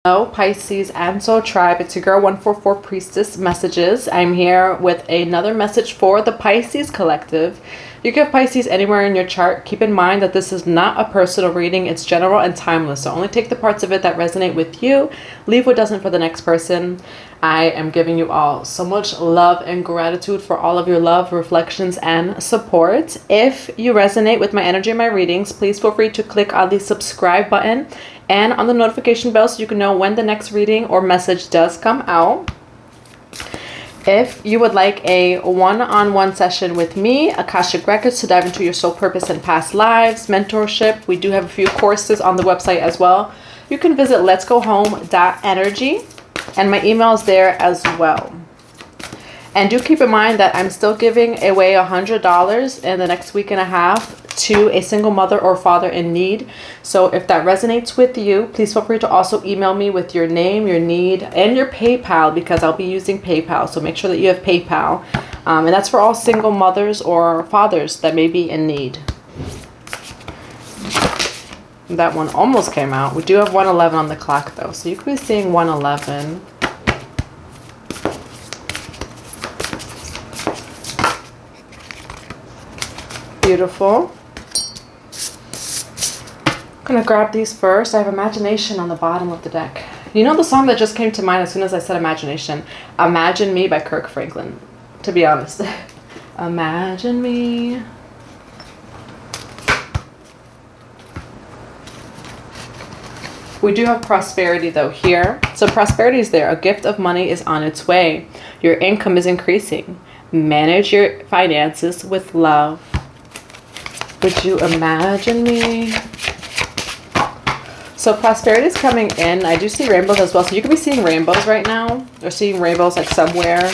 Hello Pisces and Soul Tribe, it's your girl 144 Priestess Messages. I'm here with another message for the Pisces collective. You can have Pisces anywhere in your chart. Keep in mind that this is not a personal reading, it's general and timeless, so only take the parts of it that resonate with you, leave what doesn't for the next person. I am giving you all so much love and gratitude for all of your love, reflections, and support. If you resonate with my energy and my readings, please feel free to click on the subscribe button and on the notification bell so you can know when the next reading or message does come out. If you would like a one-on-one session with me, Akashic Records to dive into your soul purpose and past lives, mentorship, we do have a few courses on the website as well. You can visit letsgohome.energy and my email is there as well. And do keep in mind that I'm still giving away $100 in the next week and a half to a single mother or father in need. So if that resonates with you, please feel free to also email me with your name, your need, and your PayPal, because I'll be using PayPal. So make sure that you have PayPal. And that's for all single mothers or fathers that may be in need. That one almost came out. We do have 111 on the clock though, so you could be seeing 111. Beautiful. I'm gonna grab these first. I have Imagination on the bottom of the deck. You know the song that just came to mind as soon as I said imagination? Imagine Me by Kirk Franklin, to be honest. Imagine me. We do have prosperity though here. So prosperity is there. A gift of money is on its way. Your income is increasing. Manage your finances with love. Would you imagine me? So prosperity is coming in. I do see rainbows as well. So you could be seeing rainbows right now, or seeing rainbows like somewhere.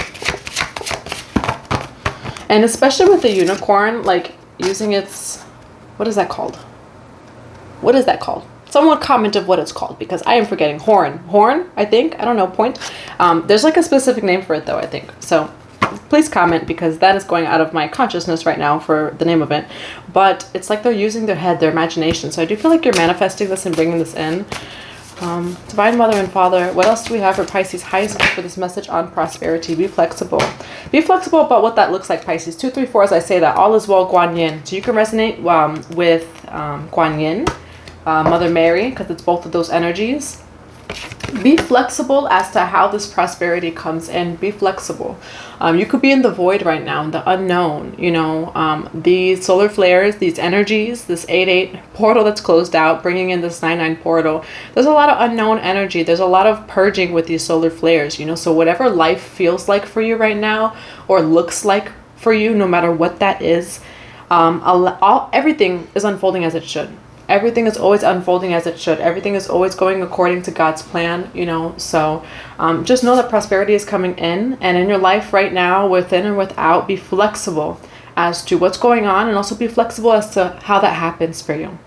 And especially with the unicorn, like using its, what is that called? What is that called? Someone comment of what it's called, because I am forgetting. Horn, I think. I don't know, point. There's like a specific name for it though, I think. So please comment, because that is going out of my consciousness right now for the name of it. But it's like they're using their head, their imagination. So I do feel like you're manifesting this and bringing this in. Divine Mother and Father, what else do we have for Pisces? Highest gift for this message on prosperity. Be flexible. Be flexible about what that looks like, Pisces. 2, 3, 4, as I say that. All is well, Guan Yin. So you can resonate with Guan Yin, Mother Mary, because it's both of those energies. Be flexible as to how this prosperity comes in. Be flexible. You could be in the void right now, in the unknown, you know, these solar flares, these energies, this 8-8 portal that's closed out, bringing in this 9-9 portal. There's a lot of unknown energy. There's a lot of purging with these solar flares, you know, so whatever life feels like for you right now, or looks like for you, no matter what that is, everything is unfolding as it should. Everything is always unfolding as it should. Everything is always going according to God's plan, you know. So just know that prosperity is coming in. And in your life right now, within or without, be flexible as to what's going on. And also be flexible as to how that happens for you.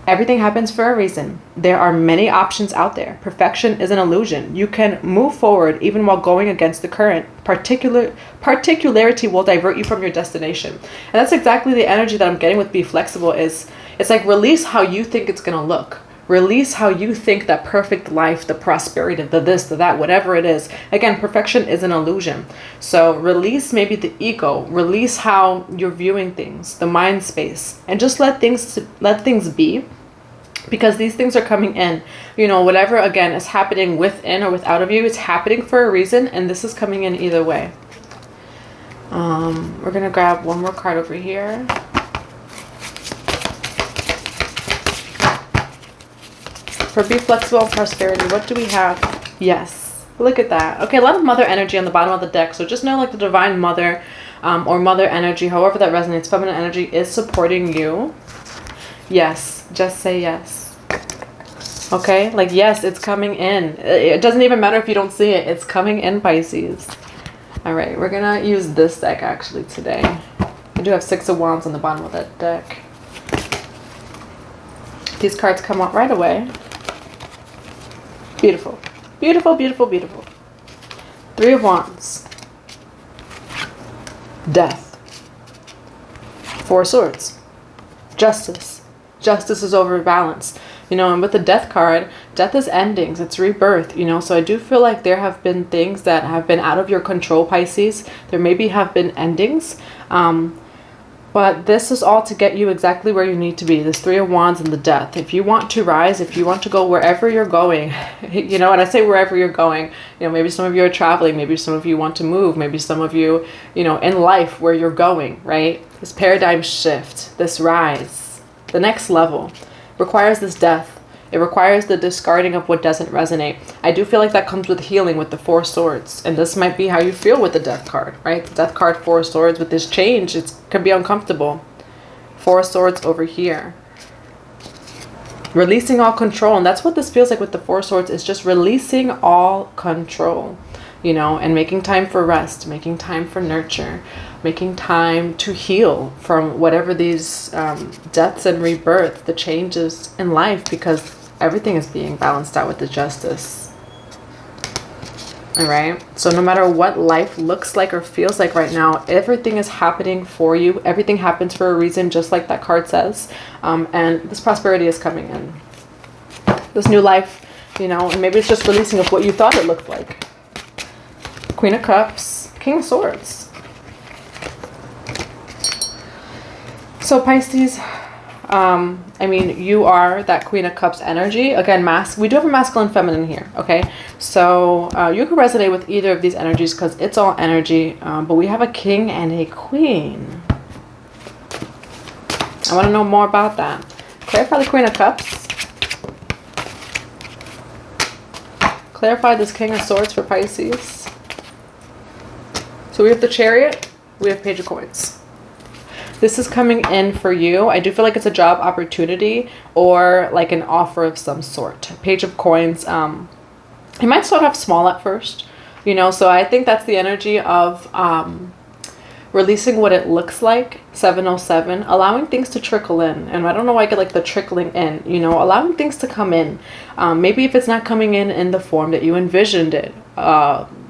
Everything happens for a reason. There are many options out there. Perfection is an illusion. You can move forward even while going against the current. Particularity will divert you from your destination. And that's exactly the energy that I'm getting with Be Flexible. It's like release how you think it's going to look. Release how you think that perfect life, the prosperity, the this, the that, whatever it is. Again, perfection is an illusion. So release maybe the ego. Release how you're viewing things, the mind space. And just let things be. Because these things are coming in. You know, whatever, again, is happening within or without of you, it's happening for a reason. And this is coming in either way. We're going to grab one more card over here. For Be Flexible and Prosperity, what do we have? Yes. Look at that. Okay, a lot of mother energy on the bottom of the deck. So just know like the Divine Mother or mother energy, however that resonates, feminine energy is supporting you. Yes. Just say yes. Okay? Like, yes, it's coming in. It doesn't even matter if you don't see it. It's coming in, Pisces. All right, we're going to use this deck actually today. We do have 6 of Wands on the bottom of that deck. These cards come out right away. Beautiful. Beautiful, beautiful, beautiful. 3 of Wands. Death. 4 of Swords. Justice. Justice is over balance. You know, and with the death card death is endings, it's rebirth, you know. So I do feel like there have been things that have been out of your control, Pisces. There maybe have been endings, but this is all to get you exactly where you need to be. This Three of Wands and the Death. If you want to rise, if you want to go wherever you're going, you know, and I say wherever you're going, you know, maybe some of you are traveling, maybe some of you want to move, maybe some of you, you know, in life where you're going, right? This paradigm shift, this rise, the next level requires this death. It requires the discarding of what doesn't resonate. I do feel like that comes with healing with the Four Swords. And this might be how you feel with the Death card, right? The Death card, Four Swords, with this change, it can be uncomfortable. Four Swords over here. Releasing all control. And that's what this feels like with the Four Swords, is just releasing all control, you know, and making time for rest, making time for nurture, making time to heal from whatever these deaths and rebirth, the changes in life, because everything is being balanced out with the Justice. All right. So no matter what life looks like or feels like right now, everything is happening for you. Everything happens for a reason, just like that card says. And this prosperity is coming in. This new life, you know, and maybe it's just releasing of what you thought it looked like. Queen of Cups, King of Swords. So Pisces, I mean, you are that Queen of Cups energy. Again, we do have a masculine, feminine here, okay? So you can resonate with either of these energies because it's all energy. But we have a king and a queen. I want to know more about that. Clarify the Queen of Cups. Clarify this King of Swords for Pisces. So we have the Chariot. We have Page of Coins. This is coming in for you. I do feel like it's a job opportunity or like an offer of some sort. Page of Coins. It might start off small at first, you know, so I think that's the energy of releasing what it looks like. 707, allowing things to trickle in. And I don't know why I get like the trickling in, you know, allowing things to come in. Maybe if it's not coming in the form that you envisioned it,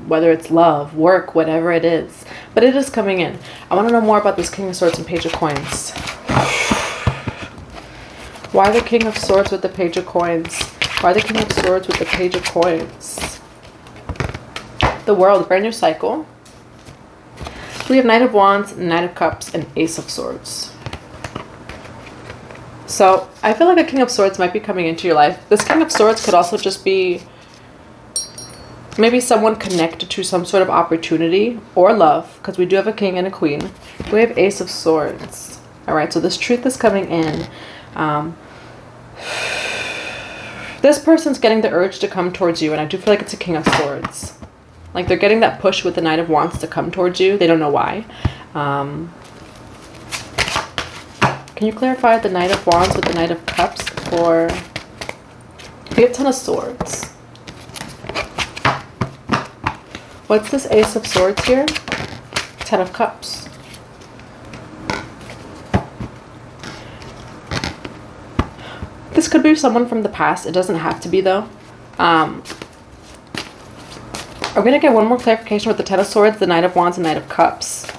whether it's love, work, whatever it is, but it is coming in. I want to know more about this King of Swords and Page of Coins. Why the King of Swords with the Page of Coins? Why the King of Swords with the Page of Coins? The World, brand new cycle. We have Knight of Wands, Knight of Cups, and Ace of Swords. So I feel like a King of Swords might be coming into your life. This King of Swords could also just be maybe someone connected to some sort of opportunity or love, because we do have a king and a queen. We have Ace of Swords. All right, so this truth is coming in. This person's getting the urge to come towards you, and I do feel like it's a King of Swords. Like they're getting that push with the Knight of Wands to come towards you. They don't know why. Can you clarify the Knight of Wands with the Knight of Cups for... We have Ten of Swords. What's this Ace of Swords here? Ten of Cups. This could be someone from the past. It doesn't have to be, though. I'm going to get one more clarification with the Ten of Swords, the Knight of Wands, and Knight of Cups.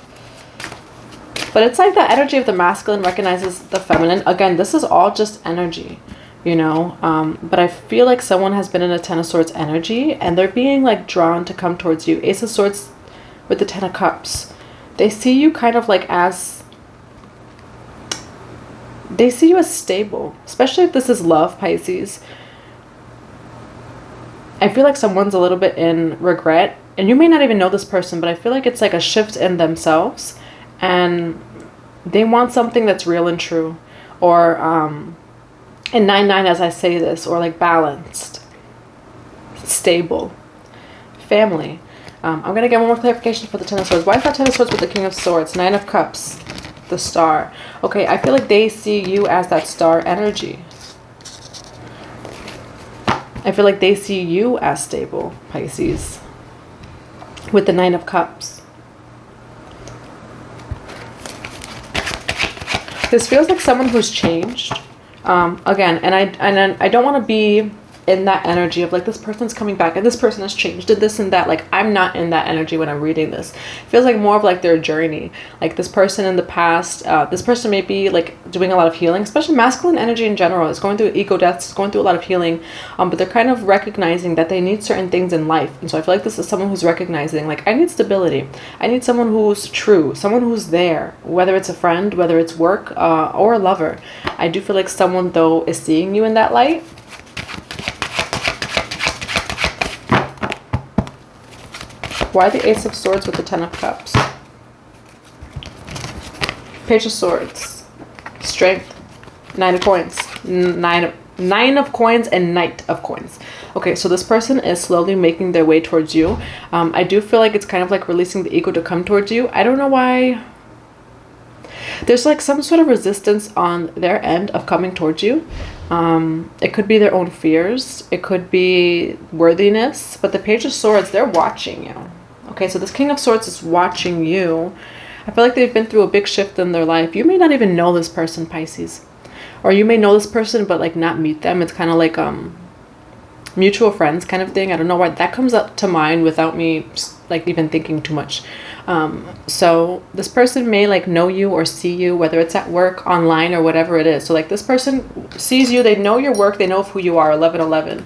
But it's like the energy of the masculine recognizes the feminine. Again, this is all just energy, you know. But I feel like someone has been in a Ten of Swords energy, and they're being like drawn to come towards you. Ace of Swords with the Ten of Cups. They see you kind of like as... They see you as stable, especially if this is love, Pisces. I feel like someone's a little bit in regret, and you may not even know this person, but I feel like it's like a shift in themselves, and they want something that's real and true, or in 9-9 as I say this, or like balanced, stable, family. I'm going to get one more clarification for the Ten of Swords. Why is that Ten of Swords with the King of Swords? Nine of Cups, the Star. Okay, I feel like they see you as that star energy. I feel like they see you as stable, Pisces, with the Nine of Cups. This feels like someone who's changed. Again, and I don't want to be in that energy of like, this person's coming back and this person has changed and this and that. Like, I'm not in that energy when I'm reading this. It feels like more of like their journey. Like this person in the past, this person may be like doing a lot of healing, especially masculine energy in general. It's going through ego deaths, it's going through a lot of healing, but they're kind of recognizing that they need certain things in life. And so I feel like this is someone who's recognizing, like, I need stability. I need someone who's true, someone who's there, whether it's a friend, whether it's work, or a lover. I do feel like someone, though, is seeing you in that light. Why the Ace of Swords with the Ten of Cups? Page of Swords. Strength. Nine of Coins. Nine of Coins and Knight of Coins. Okay, so this person is slowly making their way towards you. I do feel like it's kind of like releasing the ego to come towards you. I don't know why. There's like some sort of resistance on their end of coming towards you. It could be their own fears. It could be worthiness. But the Page of Swords, they're watching you. Okay, so this King of Swords is watching you. I feel like they've been through a big shift in their life. You may not even know this person, Pisces. Or you may know this person, but like not meet them. It's kind of like mutual friends kind of thing. I don't know why that comes up to mind without me like even thinking too much. So this person may like know you or see you, whether it's at work, online, or whatever it is. So like this person sees you, they know your work, they know who you are. 1111.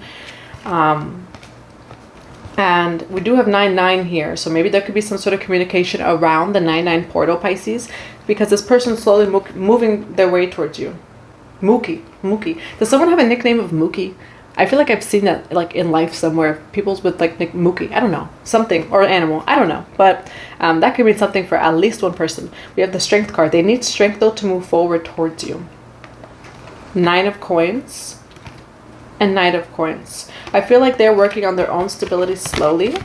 And we do have 9-9 here, so maybe there could be some sort of communication around the 9-9 portal, Pisces, because this person is slowly moving their way towards you. Mookie. Does someone have a nickname of Mookie? I feel like I've seen that like in life somewhere. People's with like Mookie. I don't know. Something. Or an animal. I don't know. But that could mean something for at least one person. We have the Strength card. They need strength though to move forward towards you. 9 of Coins and Knight of Coins. I feel like they're working on their own stability slowly.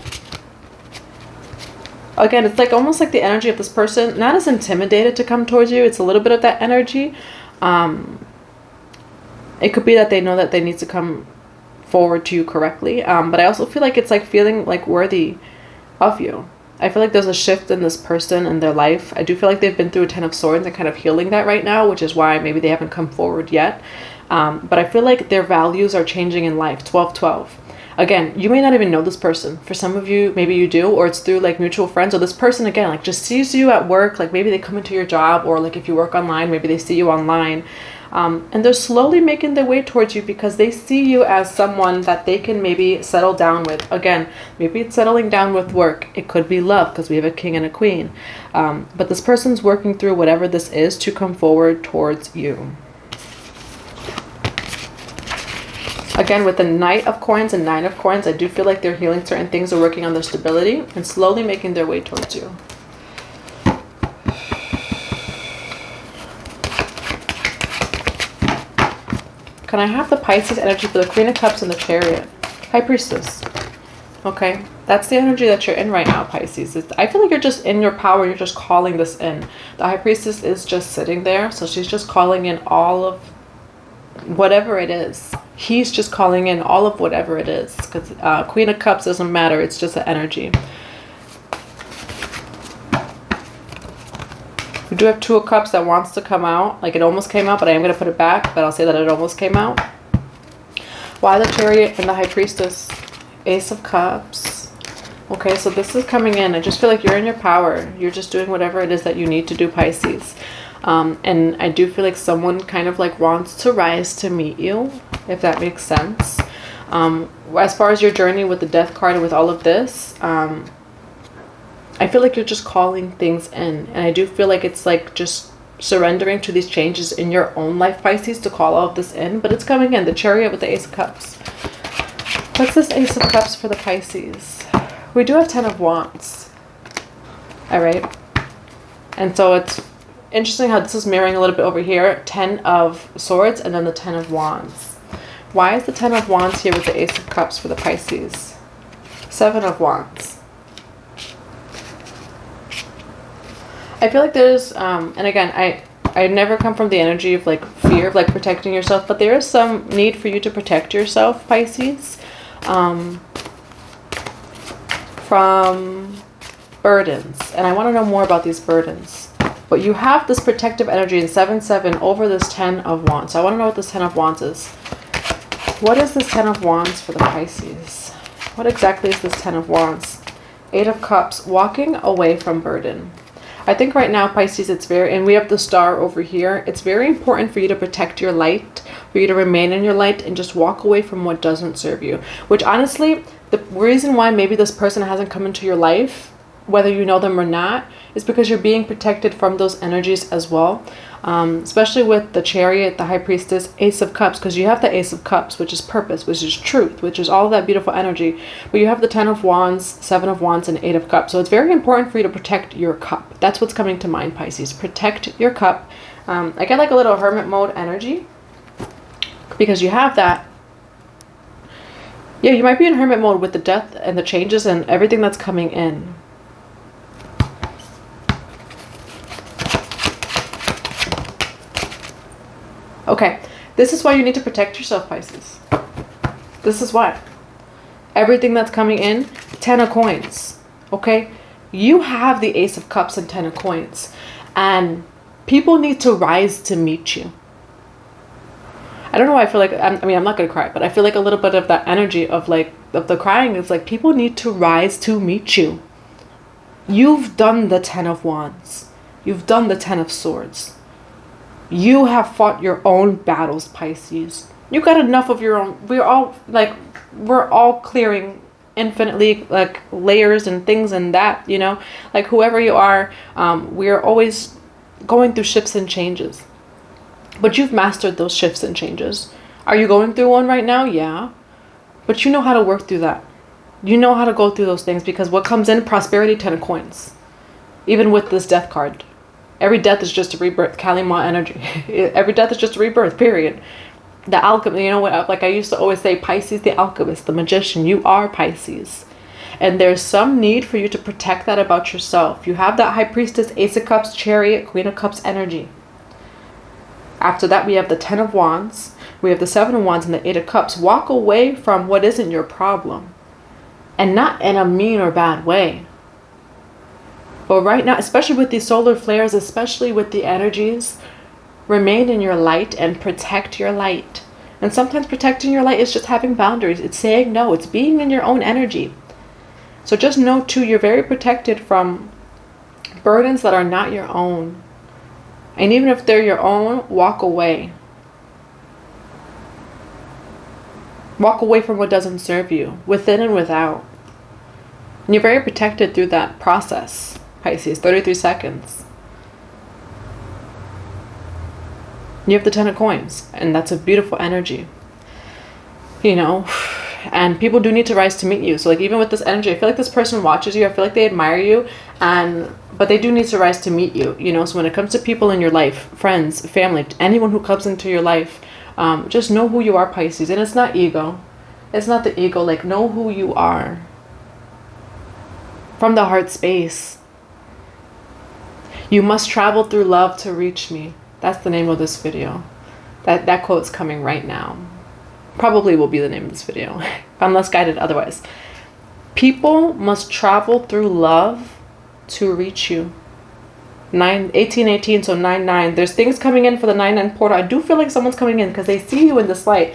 Again, it's like almost like the energy of this person, not as intimidated to come towards you. It's a little bit of that energy. It could be that they know that they need to come forward to you correctly. But I also feel like it's like feeling like worthy of you. I feel like there's a shift in this person in their life. I do feel like they've been through a 10 of Swords and kind of healing that right now, which is why maybe they haven't come forward yet. But I feel like their values are changing in life. 12-12. Again, you may not even know this person. For some of you, maybe you do, or it's through like mutual friends, or this person again like just sees you at work. Like maybe they come into your job, or like if you work online, maybe they see you online. And they're slowly making their way towards you because they see you as someone that they can maybe settle down with. Again, maybe it's settling down with work. It could be love because we have a king and a queen. But this person's working through whatever this is to come forward towards you. Again, with the Knight of Coins and 9 of Coins, I do feel like they're healing certain things or working on their stability and slowly making their way towards you. Can I have the Pisces energy for the Queen of Cups and the Chariot? High Priestess. Okay, that's the energy that you're in right now, Pisces. I feel like you're just in your power. You're just calling this in. The High Priestess is just sitting there. So she's just calling in all of whatever it is. He's just calling in all of whatever it is. Because Queen of Cups doesn't matter. It's just an energy. We do have 2 of Cups that wants to come out. Like it almost came out, but I am going to put it back. But I'll say that it almost came out. Why the Chariot and the High Priestess? Ace of Cups. Okay, so this is coming in. I just feel like you're in your power. You're just doing whatever it is that you need to do, Pisces. And I do feel like someone kind of like wants to rise to meet you, if that makes sense. As far as your journey with the Death card and with all of this, I feel like you're just calling things in. And I do feel like it's like just surrendering to these changes in your own life, Pisces, to call all of this in. But it's coming in. The Chariot with the Ace of Cups. What's this Ace of Cups for the Pisces? We do have 10 of Wands. Alright. And so it's interesting how this is mirroring a little bit over here. 10 of Swords and then the 10 of Wands. Why is the 10 of Wands here with the Ace of Cups for the Pisces? 7 of Wands. I feel like there's, and again, I never come from the energy of like fear of like protecting yourself, but there is some need for you to protect yourself, Pisces, from burdens. And I want to know more about these burdens. But you have this protective energy in 7-7 over this 10 of Wands. So I want to know what this 10 of Wands is. What is this Ten of Wands for the Pisces? What exactly is this Ten of Wands? Eight of Cups, walking away from burden. I think right now, Pisces, it's very, and we have the star over here. It's very important for you to protect your light, for you to remain in your light and just walk away from what doesn't serve you. Which honestly, the reason why maybe this person hasn't come into your life, whether you know them or not, is because you're being protected from those energies as well. Especially with the Chariot, the High Priestess, Ace of Cups, because you have the Ace of Cups, which is purpose, which is truth, which is all of that beautiful energy. But you have the Ten of Wands, Seven of Wands, and Eight of Cups. So it's very important for you to protect your cup. That's what's coming to mind, Pisces. Protect your cup. I get like a little hermit mode energy because you have that. Yeah, you might be in hermit mode with the death and the changes and everything that's coming in. Okay, this is why you need to protect yourself, Pisces. This is why. Everything that's coming in, Ten of Coins, okay? You have the Ace of Cups and Ten of Coins, and people need to rise to meet you. I don't know why I feel like, I mean, I'm not going to cry, but I feel like a little bit of that energy of like, of the crying is like, people need to rise to meet you. You've done the Ten of Wands. You've done the Ten of Swords. You have fought your own battles, Pisces. You got enough of your own. We're all clearing infinitely like layers and things and that, you know, like whoever you are, we're always going through shifts and changes. But you've mastered those shifts and changes. Are you going through one right now? Yeah. But you know how to work through that. You know how to go through those things because what comes in, prosperity, Ten of Coins. Even with this Death card. Every death is just a rebirth. Kalima energy. Every death is just a rebirth, period. The alchemist, you know what, like I used to always say, Pisces, the alchemist, the magician. You are Pisces. And there's some need for you to protect that about yourself. You have that High Priestess, Ace of Cups, Chariot, Queen of Cups energy. After that, we have the Ten of Wands. We have the Seven of Wands and the Eight of Cups. Walk away from what isn't your problem. And not in a mean or bad way. But right now, especially with these solar flares, especially with the energies, remain in your light and protect your light. And sometimes protecting your light is just having boundaries. It's saying no. It's being in your own energy. So just know too, you're very protected from burdens that are not your own. And even if they're your own, walk away. Walk away from what doesn't serve you, within and without. And you're very protected through that process. Pisces, 33 seconds. You have the Ten of Coins, and that's a beautiful energy. You know, and people do need to rise to meet you. So like even with this energy, I feel like this person watches you. I feel like they admire you, but they do need to rise to meet you. You know, so when it comes to people in your life, friends, family, anyone who comes into your life, just know who you are, Pisces. And it's not ego. It's not the ego. Like, know who you are. From the heart space. You must travel through love to reach me. That's the name of this video. That quote's coming right now. Probably will be the name of this video, unless guided otherwise. People must travel through love to reach you. 1818, so 99. There's things coming in for the 99 portal. I do feel like someone's coming in because they see you in this light.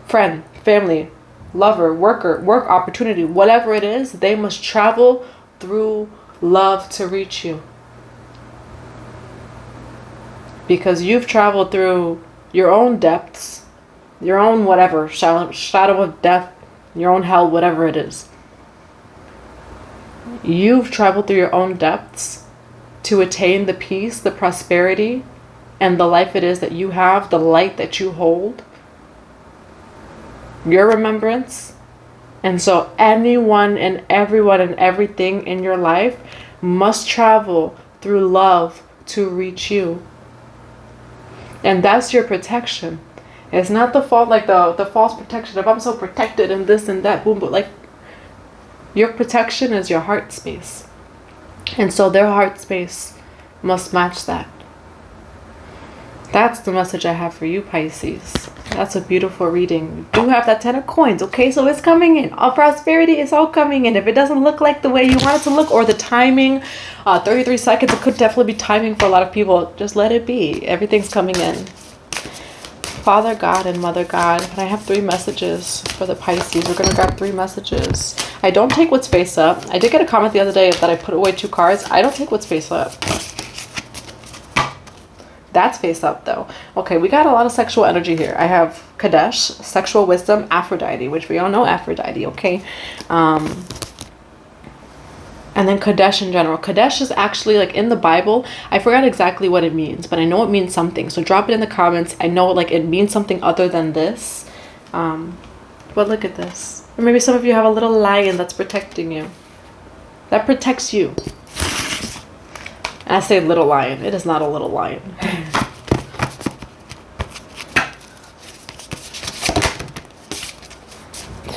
Friend, family, lover, worker, work opportunity, whatever it is, they must travel through love to reach you. Because you've traveled through your own depths, your own whatever, shadow of death, your own hell, whatever it is. You've traveled through your own depths to attain the peace, the prosperity, and the life it is that you have, the light that you hold, your remembrance. And so anyone and everyone and everything in your life must travel through love to reach you. And that's your protection. It's not the fault, like the false protection of I'm so protected and this and that, boom, but like your protection is your heart space. And so their heart space must match that. That's the message I have for you, Pisces. That's a beautiful reading. You do have that Ten of Coins, okay? So it's coming in. All prosperity is all coming in. If it doesn't look like the way you want it to look, or the timing, 33 seconds, it could definitely be timing for a lot of people. Just let it be. Everything's coming in. Father God and Mother God. And I have 3 messages for the Pisces. We're going to grab 3 messages. I don't take what's face up. I did get a comment the other day that I put away 2 cards. I don't take what's face up. That's face up though. Okay, we got a lot of sexual energy here. I have Kadesh, sexual wisdom, Aphrodite, which we all know Aphrodite, okay? And then Kadesh in general. Kadesh is actually, like, in the Bible. I forgot exactly what it means, but I know it means something. So drop it in the comments. I know, like, it means something other than this. But look at this. Or maybe some of you have a little lion that's protecting you. That protects you. And I say little lion. It is not a little lion.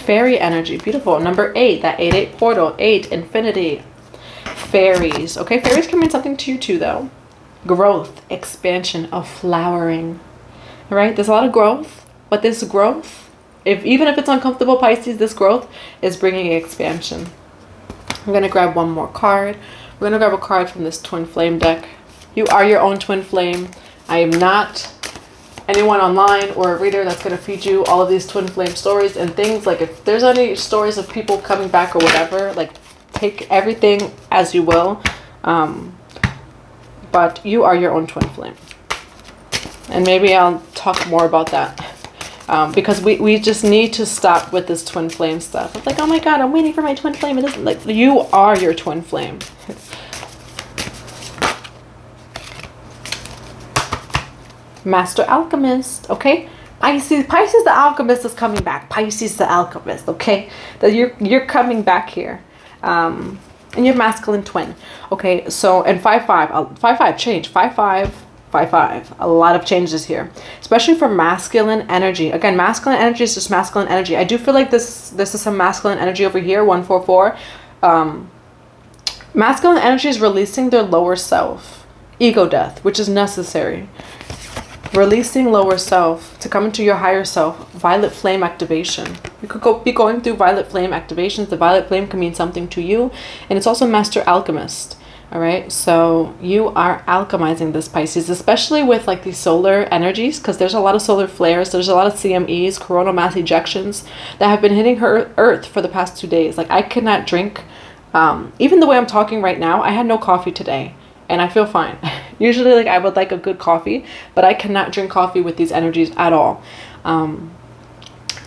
Fairy energy. Beautiful. Number 8. That 8-8 portal. 8. Infinity. Fairies. Okay, fairies can mean something to you too, though. Growth. Expansion of flowering. All right? There's a lot of growth. But this growth, even if it's uncomfortable, Pisces, this growth is bringing expansion. I'm going to grab one more card. We're going to grab a card from this twin flame deck. You are your own twin flame. I am not anyone online or a reader that's going to feed you all of these twin flame stories and things. Like, if there's any stories of people coming back or whatever, like, take everything as you will. But you are your own twin flame. And maybe I'll talk more about that. Because we just need to stop with this twin flame stuff. It's like, oh my God, I'm waiting for my twin flame. It isn't, like, you are your twin flame. Master Alchemist, okay? Pisces the Alchemist is coming back. Pisces the Alchemist, okay? That you're coming back here. And your masculine twin. Okay, so, and 5-5. 5-5 change. 5-5. 5-5. A lot of changes here, especially for masculine energy. Again, masculine energy is just masculine energy. I do feel like this is some masculine energy over here. 1-4-4. Masculine energy is releasing their lower self, ego death, which is necessary. Releasing lower self to come into your higher self. Violet flame activation. You could be going through violet flame activations. The violet flame can mean something to you, and it's also Master Alchemist. All right, so you are alchemizing this, Pisces, especially with, like, these solar energies, because there's a lot of solar flares. There's a lot of CMEs, coronal mass ejections, that have been hitting her Earth for the past 2 days. Like, I cannot drink. Even the way I'm talking right now, I had no coffee today, and I feel fine. Usually, like, I would like a good coffee, but I cannot drink coffee with these energies at all.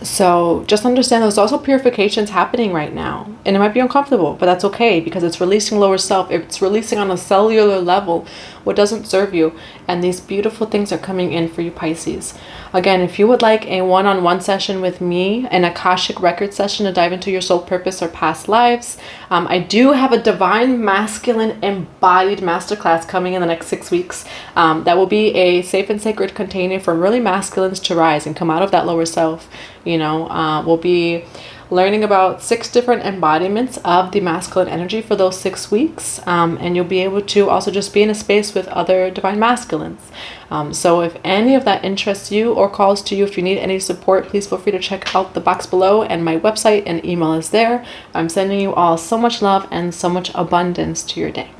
So just understand there's also purifications happening right now, and it might be uncomfortable, but that's okay, because it's releasing lower self. It's releasing on a cellular level what doesn't serve you, and these beautiful things are coming in for you, Pisces. Again, if you would like a one-on-one session with me, an Akashic record session to dive into your soul purpose or past lives, I do have a divine masculine embodied masterclass coming in the next 6 weeks. That will be a safe and sacred container for really masculines to rise and come out of that lower self. You know, we'll be learning about 6 different embodiments of the masculine energy for those 6 weeks. And you'll be able to also just be in a space with other divine masculines. So if any of that interests you or calls to you, if you need any support, please feel free to check out the box below, and my website and email is there. I'm sending you all so much love and so much abundance to your day.